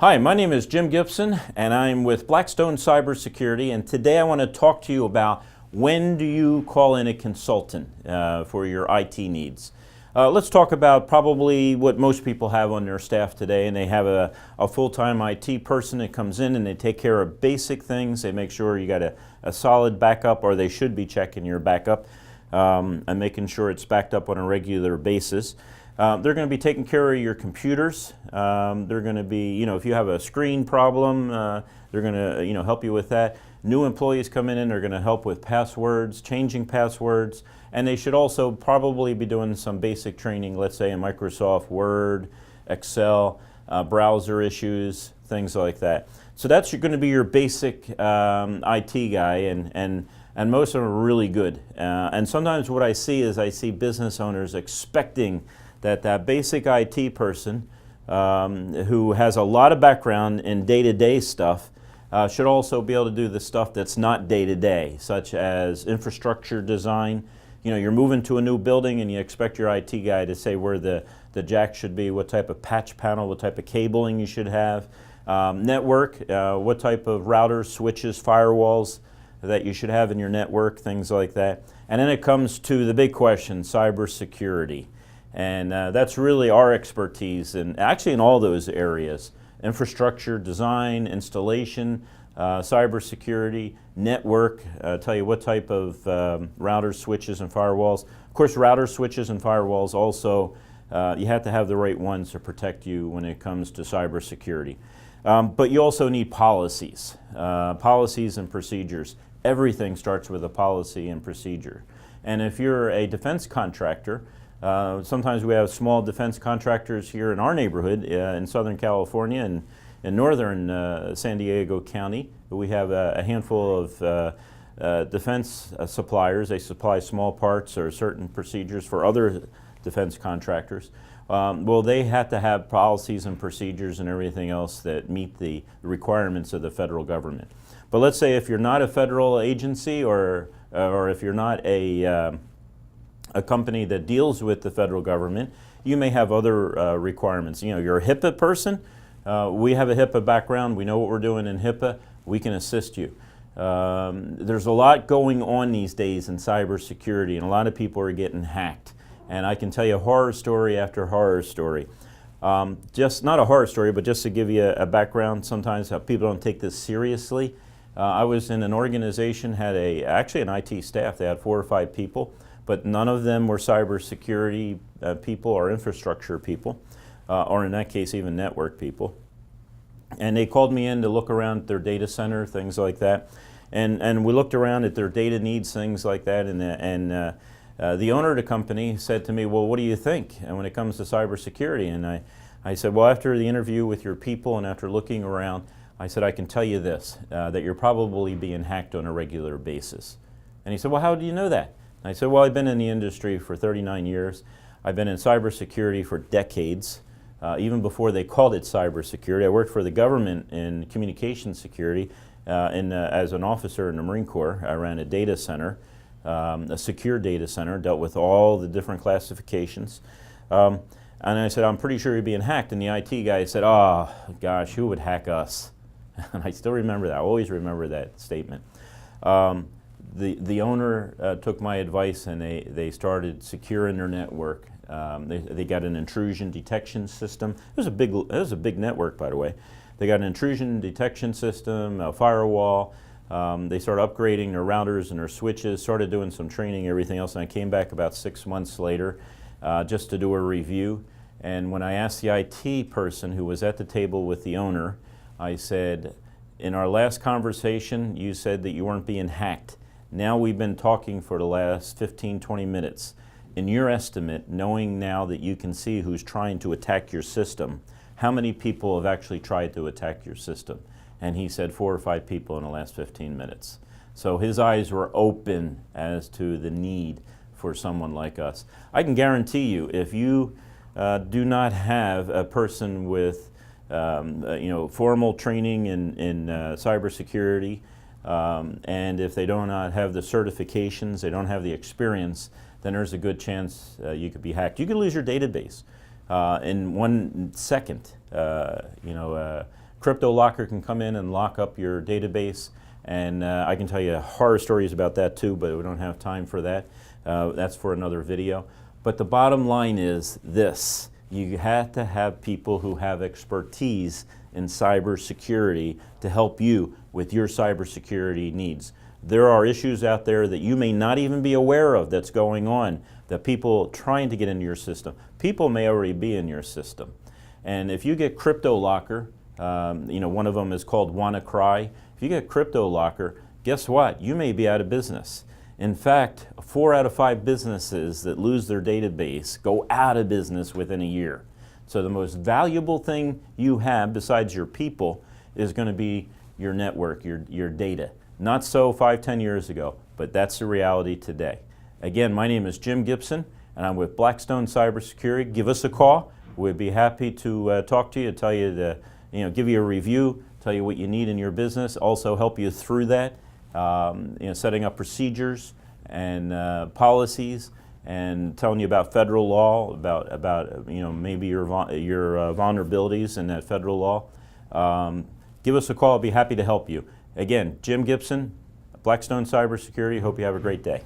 Hi, my name is Jim Gibson and I'm with Blackstone Cybersecurity, and today I want to talk to you about when do you call in a consultant for your IT needs. Let's talk about probably what most people have on their staff today, and they have a full-time IT person that comes in and they take care of basic things. They make sure you got a solid backup, or they should be checking your backup and making sure it's backed up on a regular basis. They're going to be taking care of your computers. They're going to be, if you have a screen problem, they're going to, help you with that. New employees come in and they're going to help with passwords, changing passwords, and they should also probably be doing some basic training, let's say in Microsoft Word, Excel, browser issues, things like that. So that's going to be your basic IT guy, and most of them are really good. And sometimes what I see is I see business owners expecting that basic IT person who has a lot of background in day-to-day stuff should also be able to do the stuff that's not day-to-day, such as infrastructure design. You're moving to a new building and you expect your IT guy to say where the jack should be, what type of patch panel, what type of cabling you should have, network, what type of routers, switches, firewalls that you should have in your network, things like that. And then it comes to the big question, cybersecurity. And that's really our expertise, and actually in all those areas: infrastructure, design, installation, cybersecurity, network, tell you what type of routers, switches, and firewalls. Of course, routers, switches, and firewalls also, you have to have the right ones to protect you when it comes to cybersecurity. But you also need policies, policies and procedures. Everything starts with a policy and procedure. And if you're a defense contractor, sometimes we have small defense contractors here in our neighborhood in Southern California and in northern San Diego County. We have a handful of defense suppliers. They supply small parts or certain procedures for other defense contractors. Well, they have to have policies and procedures and everything else that meet the requirements of the federal government. But let's say if you're not a federal agency, or if you're not a company that deals with the federal government, you may have other requirements. You're a HIPAA person. We have a HIPAA background. We know what we're doing in HIPAA. We can assist you. There's a lot going on these days in cybersecurity, and a lot of people are getting hacked. And I can tell you horror story after horror story. Just not a horror story, but just to give you a background, sometimes people don't take this seriously. I was in an organization, had actually an IT staff. They had 4 or 5 people, but none of them were cybersecurity people or infrastructure people, or in that case even network people. And they called me in to look around their data center, things like that. And we looked around at their data needs, things like that, and the owner of the company said to me, well, what do you think when it comes to cybersecurity? And I said, well, after the interview with your people and after looking around, I said, I can tell you this, that you're probably being hacked on a regular basis. And he said, well, how do you know that? I said, well, I've been in the industry for 39 years. I've been in cybersecurity for decades, even before they called it cybersecurity. I worked for the government in communication security as an officer in the Marine Corps. I ran a data center, a secure data center, dealt with all the different classifications. And I said, I'm pretty sure you're being hacked. And the IT guy said, oh, gosh, who would hack us? And I still remember that. I always remember that statement. The owner took my advice, and they started securing their network. They got an intrusion detection system. It was a big network, by the way. They got an intrusion detection system, a firewall. They started upgrading their routers and their switches, started doing some training, everything else. And I came back about 6 months later just to do a review. And when I asked the IT person who was at the table with the owner, I said, in our last conversation, you said that you weren't being hacked. Now we've been talking for the last 15, 20 minutes. In your estimate, knowing now that you can see who's trying to attack your system, how many people have actually tried to attack your system? And he said 4 or 5 people in the last 15 minutes. So his eyes were open as to the need for someone like us. I can guarantee you, if you do not have a person with formal training in cybersecurity, and if they do not have the certifications, they don't have the experience, then there's a good chance you could be hacked. You could lose your database in 1 second. crypto locker can come in and lock up your database, and I can tell you horror stories about that too, but we don't have time for that. That's for another video. But the bottom line is this: you have to have people who have expertise in cybersecurity to help you with your cybersecurity needs. There are issues out there that you may not even be aware of that's going on, that people trying to get into your system. People may already be in your system. And if you get crypto locker, one of them is called WannaCry. If you get crypto locker, guess what? You may be out of business. In fact, 4 out of 5 businesses that lose their database go out of business within a year. So the most valuable thing you have besides your people is going to be your network, your data. Not so 5-10 years ago, but that's the reality today. Again, my name is Jim Gibson, and I'm with Blackstone Cybersecurity. Give us a call. We'd be happy to talk to you, tell you give you a review, tell you what you need in your business, also help you through that, setting up procedures and policies, and telling you about federal law, about maybe your vulnerabilities in that federal law. Give us a call. I'll be happy to help you. Again, Jim Gibson, Blackstone Cybersecurity. Hope you have a great day.